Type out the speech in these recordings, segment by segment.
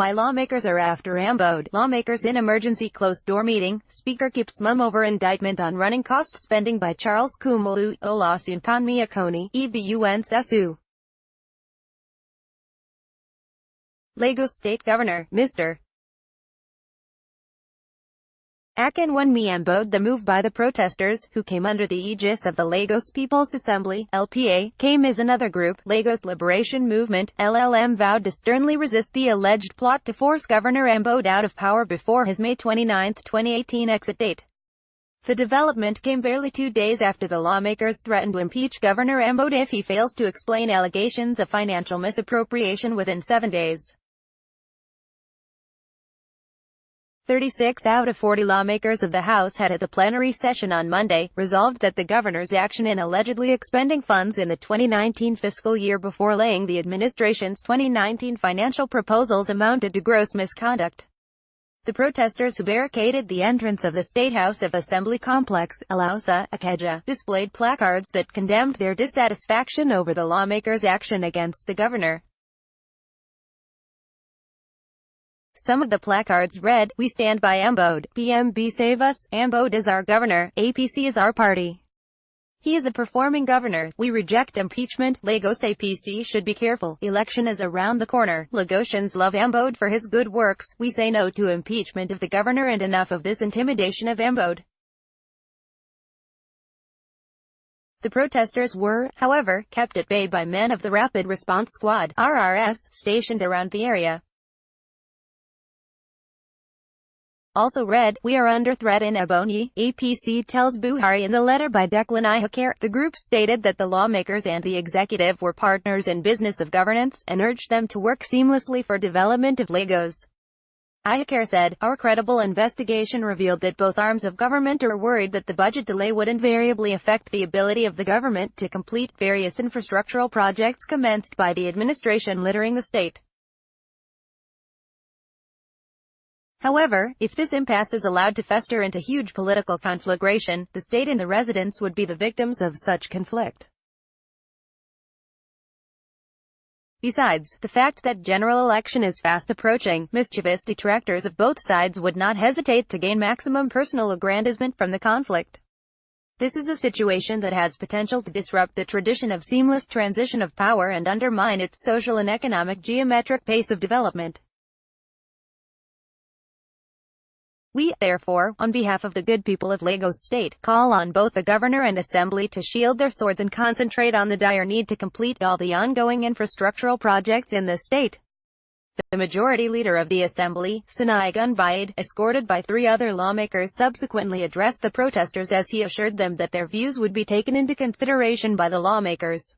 Why lawmakers are after Ambode. Lawmakers in emergency closed-door meeting. Speaker keeps mum over indictment on running cost spending by Charles Kumolu. Olasunkanmi Akoni. Ebun Sessou. Lagos State Governor, Mr. Akinwunmi Ambode. The move by the protesters, who came under the aegis of the Lagos People's Assembly, LPA, came as another group, Lagos Liberation Movement, LLM, vowed to sternly resist the alleged plot to force Governor Ambode out of power before his May 29, 2018 exit date. The development came barely 2 days after the lawmakers threatened to impeach Governor Ambode if he fails to explain allegations of financial misappropriation within 7 days. 36 out of 40 lawmakers of the House had at the plenary session on Monday, resolved that the governor's action in allegedly expending funds in the 2019 fiscal year before laying the administration's 2019 financial proposals amounted to gross misconduct. The protesters who barricaded the entrance of the State House of Assembly complex, Olasunkanmi, displayed placards that condemned their dissatisfaction over the lawmakers' action against the governor. Some of the placards read, "We stand by Ambode, PMB save us, Ambode is our governor, APC is our party. He is a performing governor, we reject impeachment, Lagos APC should be careful, election is around the corner, Lagosians love Ambode for his good works, we say no to impeachment of the governor and enough of this intimidation of Ambode." The protesters were, however, kept at bay by men of the Rapid Response Squad, RRS, stationed around the area. Also read, "We are under threat in Ebonyi," APC tells Buhari in the letter by Declan Ihakere. The group stated that the lawmakers and the executive were partners in business of governance, and urged them to work seamlessly for development of Lagos. Ihakere said, "Our credible investigation revealed that both arms of government are worried that the budget delay would invariably affect the ability of the government to complete various infrastructural projects commenced by the administration littering the state. However, if this impasse is allowed to fester into huge political conflagration, the state and the residents would be the victims of such conflict." Besides, the fact that general election is fast approaching, mischievous detractors of both sides would not hesitate to gain maximum personal aggrandizement from the conflict. This is a situation that has potential to disrupt the tradition of seamless transition of power and undermine its social and economic geometric pace of development. We, therefore, on behalf of the good people of Lagos State, call on both the governor and assembly to shield their swords and concentrate on the dire need to complete all the ongoing infrastructural projects in the state. The majority leader of the assembly, Sinai Gunbayed, escorted by 3 other lawmakers, subsequently addressed the protesters as he assured them that their views would be taken into consideration by the lawmakers.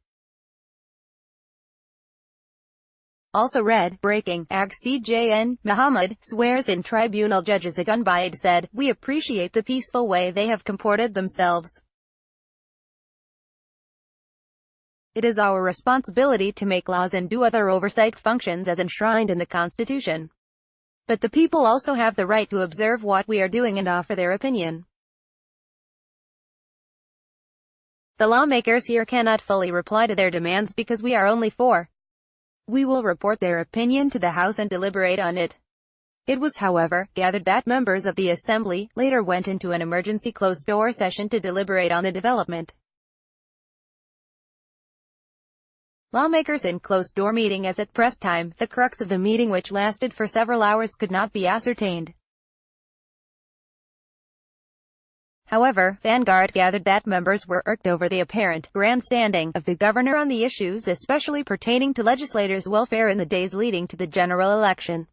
Also read, breaking, CJN, Muhammad, swears in tribunal judges. Gunbayed said, "We appreciate the peaceful way they have comported themselves. It is our responsibility to make laws and do other oversight functions as enshrined in the Constitution. But the people also have the right to observe what we are doing and offer their opinion. The lawmakers here cannot fully reply to their demands because we are only 4. We will report their opinion to the House and deliberate on it." It was, however, gathered that members of the Assembly later went into an emergency closed-door session to deliberate on the development. Lawmakers in closed-door meeting as at press time. The crux of the meeting, which lasted for several hours, could not be ascertained. However, Vanguard gathered that members were irked over the apparent grandstanding of the governor on the issues especially pertaining to legislators' welfare in the days leading to the general election.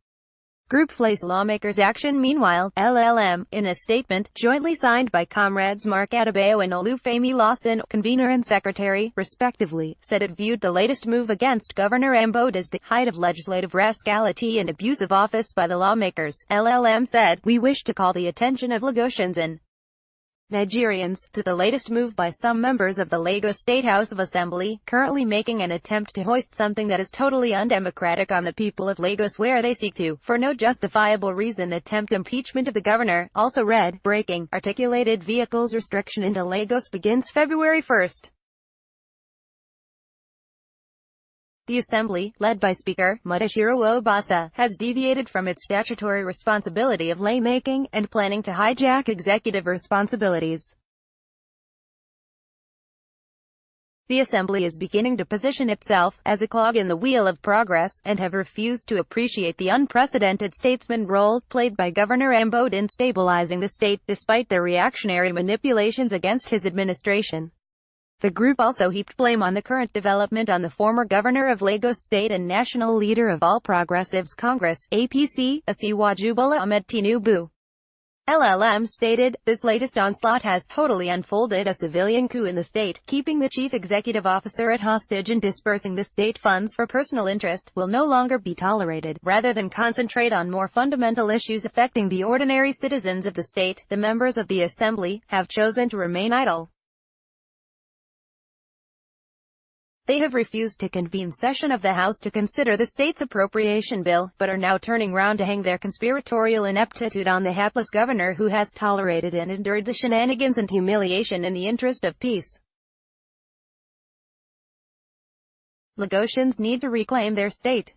Group flays lawmakers' action. Meanwhile, LLM, in a statement, jointly signed by comrades Mark Adebayo and Olufemi Lawson, convener and secretary, respectively, said it viewed the latest move against Governor Ambode as the height of legislative rascality and abuse of office by the lawmakers. LLM said, "We wish to call the attention of Lagosians and Nigerians to the latest move by some members of the Lagos State House of Assembly, currently making an attempt to hoist something that is totally undemocratic on the people of Lagos, where they seek to, for no justifiable reason, attempt impeachment of the governor." Also read, breaking, articulated vehicles restriction into Lagos begins February 1. The Assembly, led by Speaker Mudashiru Obasa, has deviated from its statutory responsibility of lawmaking and planning to hijack executive responsibilities. The Assembly is beginning to position itself as a clog in the wheel of progress, and have refused to appreciate the unprecedented statesman role played by Governor Ambode in stabilizing the state, despite their reactionary manipulations against his administration. The group also heaped blame on the current development on the former governor of Lagos State and national leader of All Progressives Congress (APC), Asiwaju Bola Ahmed Tinubu. LLM stated, "This latest onslaught has totally unfolded a civilian coup in the state. Keeping the chief executive officer at hostage and dispersing the state funds for personal interest will no longer be tolerated. Rather than concentrate on more fundamental issues affecting the ordinary citizens of the state, the members of the Assembly have chosen to remain idle. They have refused to convene session of the House to consider the state's appropriation bill, but are now turning round to hang their conspiratorial ineptitude on the hapless governor who has tolerated and endured the shenanigans and humiliation in the interest of peace." Lagosians need to reclaim their state.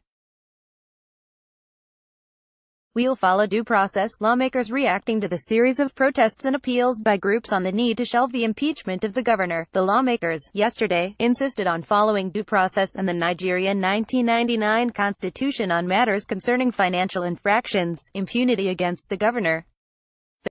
"We'll follow due process." Lawmakers reacting to the series of protests and appeals by groups on the need to shelve the impeachment of the governor. The lawmakers, yesterday, insisted on following due process and the Nigerian 1999 constitution on matters concerning financial infractions, impunity against the governor.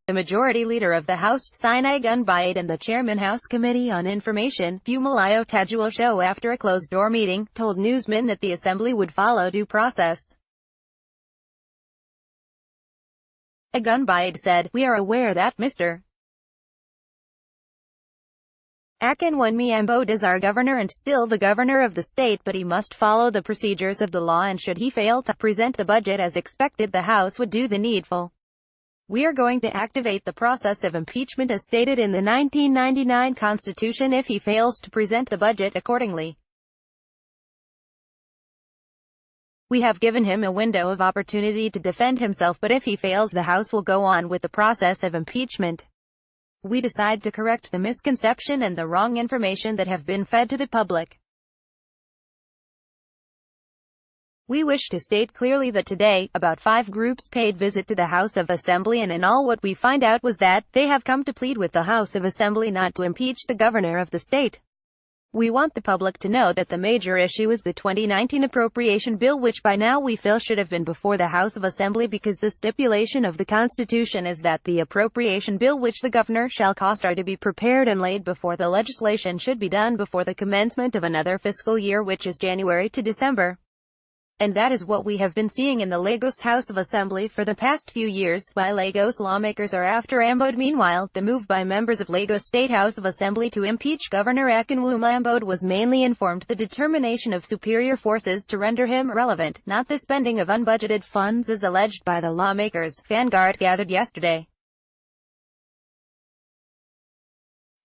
The majority leader of the House, Sinai Gunbayed, and the chairman House Committee on Information, Fumalayo Tajuosho, after a closed-door meeting, told newsmen that the Assembly would follow due process. Gunbayed said, "We are aware that Mr. Akinwunmi Ambode is our governor and still the governor of the state, but he must follow the procedures of the law, and should he fail to present the budget as expected, the House would do the needful. We are going to activate the process of impeachment as stated in the 1999 Constitution if he fails to present the budget accordingly. We have given him a window of opportunity to defend himself, but if he fails, the House will go on with the process of impeachment. We decide to correct the misconception and the wrong information that have been fed to the public. We wish to state clearly that today, about 5 groups paid visit to the House of Assembly, and in all what we find out was that they have come to plead with the House of Assembly not to impeach the governor of the state. We want the public to know that the major issue is the 2019 appropriation bill, which by now we feel should have been before the House of Assembly, because the stipulation of the Constitution is that the appropriation bill which the governor shall cost are to be prepared and laid before the legislation should be done before the commencement of another fiscal year, which is January to December. And that is what we have been seeing in the Lagos House of Assembly for the past few years, while Lagos lawmakers are after Ambode. Meanwhile, the move by members of Lagos State House of Assembly to impeach Governor Akinwunmi Ambode was mainly informed the determination of superior forces to render him irrelevant, not the spending of unbudgeted funds as alleged by the lawmakers. Vanguard gathered yesterday.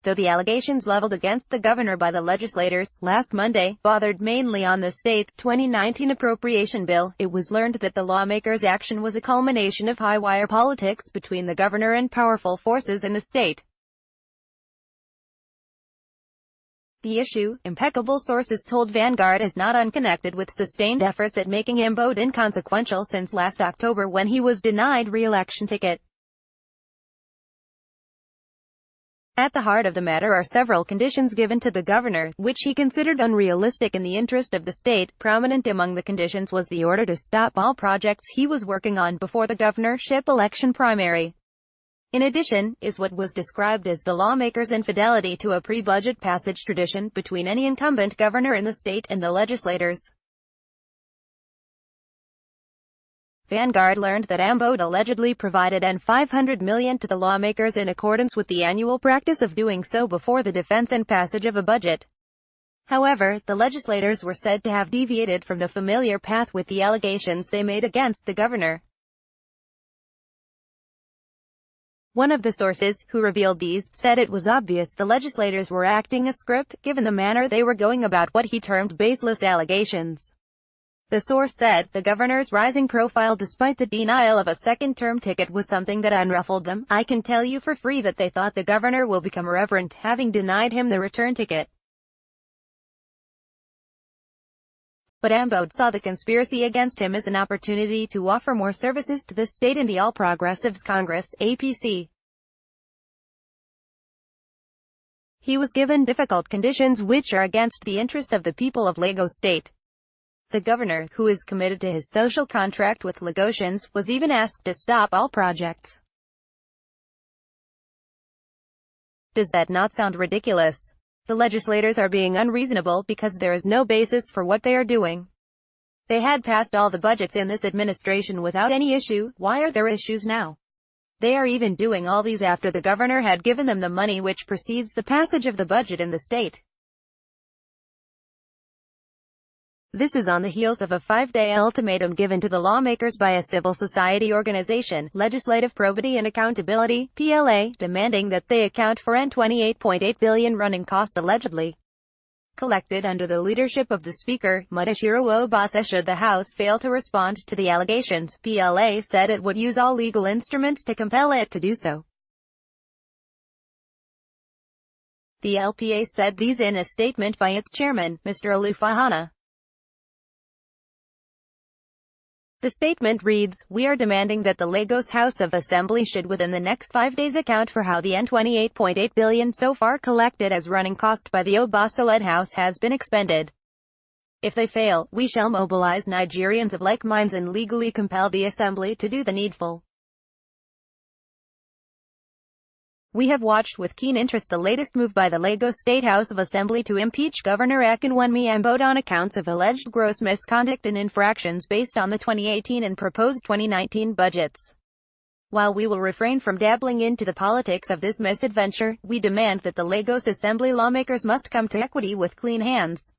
Though the allegations leveled against the governor by the legislators last Monday bothered mainly on the state's 2019 appropriation bill, it was learned that the lawmakers' action was a culmination of high-wire politics between the governor and powerful forces in the state. The issue, impeccable sources told Vanguard, is not unconnected with sustained efforts at making Ambode inconsequential since last October, when he was denied re-election ticket. At the heart of the matter are several conditions given to the governor, which he considered unrealistic in the interest of the state. Prominent among the conditions was the order to stop all projects he was working on before the governorship election primary. In addition, is what was described as the lawmakers' infidelity to a pre-budget passage tradition between any incumbent governor in the state and the legislators. Vanguard learned that Ambode allegedly provided $500 million to the lawmakers in accordance with the annual practice of doing so before the defense and passage of a budget. However, the legislators were said to have deviated from the familiar path with the allegations they made against the governor. One of the sources, who revealed these, said it was obvious the legislators were acting a script, given the manner they were going about what he termed baseless allegations. The source said, the governor's rising profile despite the denial of a second-term ticket was something that unruffled them. I can tell you for free that they thought the governor will become irreverent, having denied him the return ticket. But Ambode saw the conspiracy against him as an opportunity to offer more services to the state in the All Progressives Congress, APC. He was given difficult conditions which are against the interest of the people of Lagos State. The governor, who is committed to his social contract with Lagosians, was even asked to stop all projects. Does that not sound ridiculous? The legislators are being unreasonable because there is no basis for what they are doing. They had passed all the budgets in this administration without any issue. Why are there issues now? They are even doing all these after the governor had given them the money which precedes the passage of the budget in the state. This is on the heels of a 5-day ultimatum given to the lawmakers by a civil society organization, Legislative Probity and Accountability, PLA, demanding that they account for N$28.8 billion running cost allegedly collected under the leadership of the Speaker, Mudashiru Obasa. Should the House fail to respond to the allegations, PLA said it would use all legal instruments to compel it to do so. The LPA said these in a statement by its chairman, Mr. Olufahana. The statement reads, "We are demanding that the Lagos House of Assembly should within the next 5 days account for how the N$28.8 billion so far collected as running cost by the Obasa-led House has been expended. If they fail, we shall mobilize Nigerians of like minds and legally compel the Assembly to do the needful." We have watched with keen interest the latest move by the Lagos State House of Assembly to impeach Governor Akinwunmi Ambode on accounts of alleged gross misconduct and infractions based on the 2018 and proposed 2019 budgets. While we will refrain from dabbling into the politics of this misadventure, we demand that the Lagos Assembly lawmakers must come to equity with clean hands.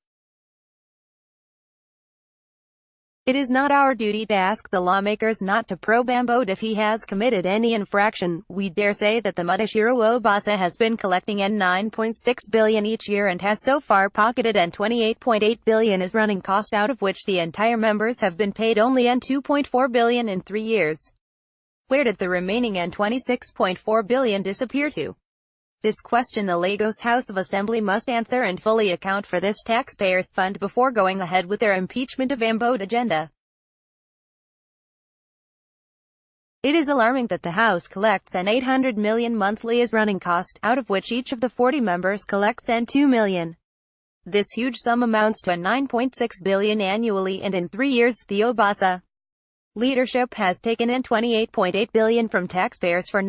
It is not our duty to ask the lawmakers not to probe Ambode if he has committed any infraction. We dare say that the Mudashiru Obasa has been collecting N$9.6 billion each year and has so far pocketed N$28.8 billion as running cost, out of which the entire members have been paid only N$2.4 billion in 3 years. Where did the remaining N$26.4 billion disappear to? This question the Lagos House of Assembly must answer and fully account for this taxpayers' fund before going ahead with their impeachment of Ambode agenda. It is alarming that the House collects N$800 million monthly as running cost, out of which each of the 40 members collects N$2 million. This huge sum amounts to N$9.6 billion annually, and in 3 years, the Obasa leadership has taken N$28.8 billion from taxpayers for